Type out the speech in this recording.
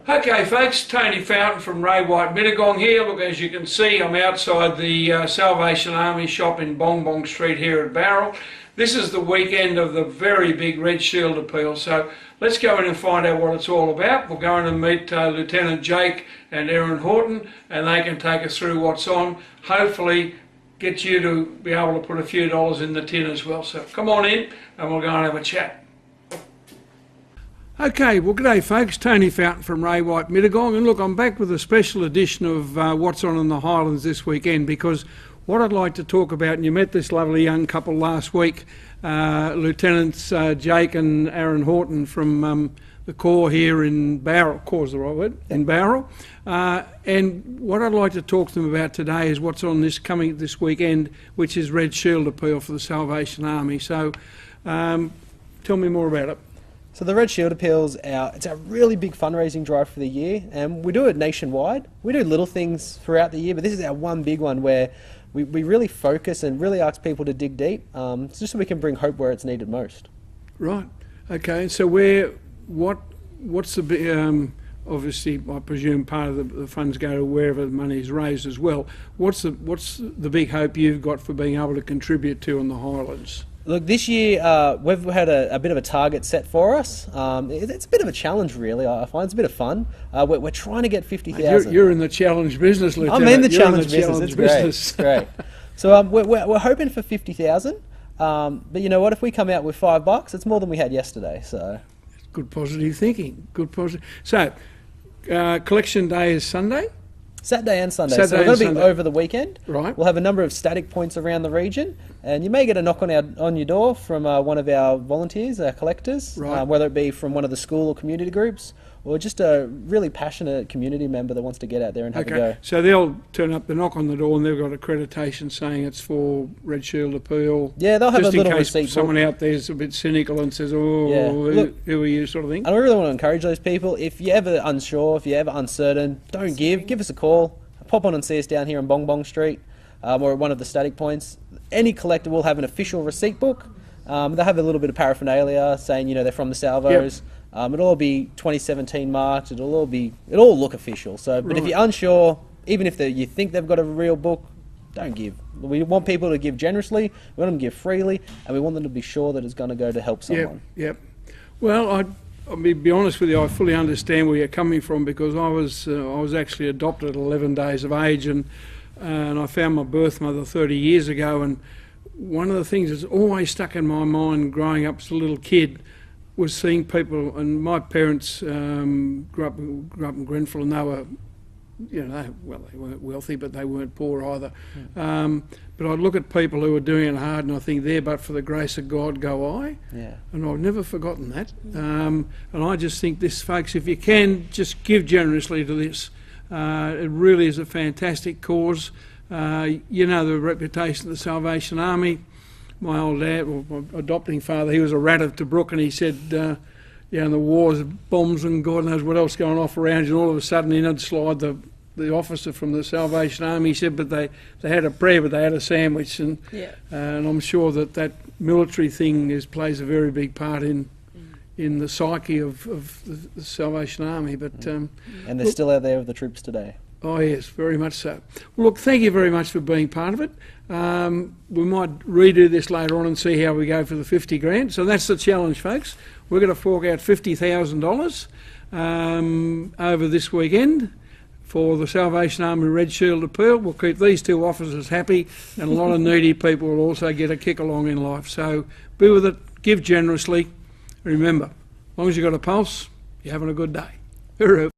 Okay folks, Tony Fountain from Ray White Mittagong here. Look, as you can see, I'm outside the Salvation Army shop in Bong Street here at Bowral. This is the weekend of the very big Red Shield appeal, so let's go in and find out what it's all about. We're going to meet Lieutenant Jake and Erin Horton, and they can take us through what's on. Hopefully get you to be able to put a few dollars in the tin as well. So come on in and we'll go and have a chat. Okay, well g'day folks, Tony Fountain from Ray White Mittagong, and look, I'm back with a special edition of what's on in the Highlands this weekend, because what I'd like to talk about, and you met this lovely young couple last week, Lieutenants Jake and Erin Horton from the Corps here in Bowral, Corps the right word, in Bowral, and what I'd like to talk to them about today is what's on this weekend, which is Red Shield appeal for the Salvation Army. So tell me more about it. So the Red Shield appeals, it's a really big fundraising drive for the year, and we do it nationwide. We do little things throughout the year, but this is our one big one where we really focus and really ask people to dig deep, just so we can bring hope where it's needed most. Right. Okay. So what's the big, obviously I presume part of the funds go to wherever the money is raised as well. What's the big hope you've got for being able to contribute to in the Highlands? Look, this year we've had a bit of a target set for us. It's a bit of a challenge, really. I find it's a bit of fun. We're trying to get 50,000. You're in the challenge business, Lieutenant. I'm in the challenge business. It's great. So we're hoping for 50,000. But you know what? If we come out with $5, it's more than we had yesterday. So good positive thinking. Good positive. So collection day is Sunday. Saturday and Sunday. So we're going to be over the weekend. Right. We'll have a number of static points around the region, and you may get a knock on your door from one of our volunteers, our collectors, right. Whether it be from one of the school or community groups, or just a really passionate community member that wants to get out there and have a go. So they'll turn up, they knock on the door, and they've got accreditation saying it's for Red Shield appeal. Yeah, they'll have just a little in case receipt. Someone out there's a bit cynical and says, "Oh, yeah. Who are you?" sort of thing. And we really want to encourage those people. If you're ever unsure, if you're ever uncertain, don't give us a call. Pop on and see us down here in Bong Street, or at one of the static points. Any collector will have an official receipt book. They'll have a little bit of paraphernalia saying, you know, they're from the Salvos. Yep. It'll all be 2017 marked. It'll all look official. So, but if you're unsure, even if you think they've got a real book, don't give. We want people to give generously. We want them to give freely, and we want them to be sure that it's going to go to help someone. Yep. Well, I'll be honest with you, I fully understand where you're coming from, because I was actually adopted at 11 days of age, and I found my birth mother 30 years ago, and one of the things that's always stuck in my mind growing up as a little kid was seeing people, and my parents grew up in Grenfell, and they were, you know, they weren't wealthy, but they weren't poor either. But I'd look at people who were doing it hard, and I think, there but for the grace of God go I. Yeah. And I've never forgotten that. And I just think this, folks, if you can, just give generously to this. It really is a fantastic cause. You know the reputation of the Salvation Army. My old dad, or my adopting father, he was a rat of Tobruk, and he said, in the wars, bombs and God knows what else going off around you, and all of a sudden in would slide the officer from the Salvation Army. He said, but they had a prayer, but they had a sandwich, and I'm sure that military thing plays a very big part in the psyche of the Salvation Army. But and they're still out there with the troops today. Oh yes, very much so. Well, look, thank you very much for being part of it. We might redo this later on and see how we go for the 50 grand. So that's the challenge, folks. We're going to fork out $50,000 over this weekend for the Salvation Army Red Shield appeal. We'll keep these two officers happy, and a lot of needy people will also get a kick along in life. So be with it, give generously. Remember, as long as you've got a pulse, you're having a good day. Hooroo.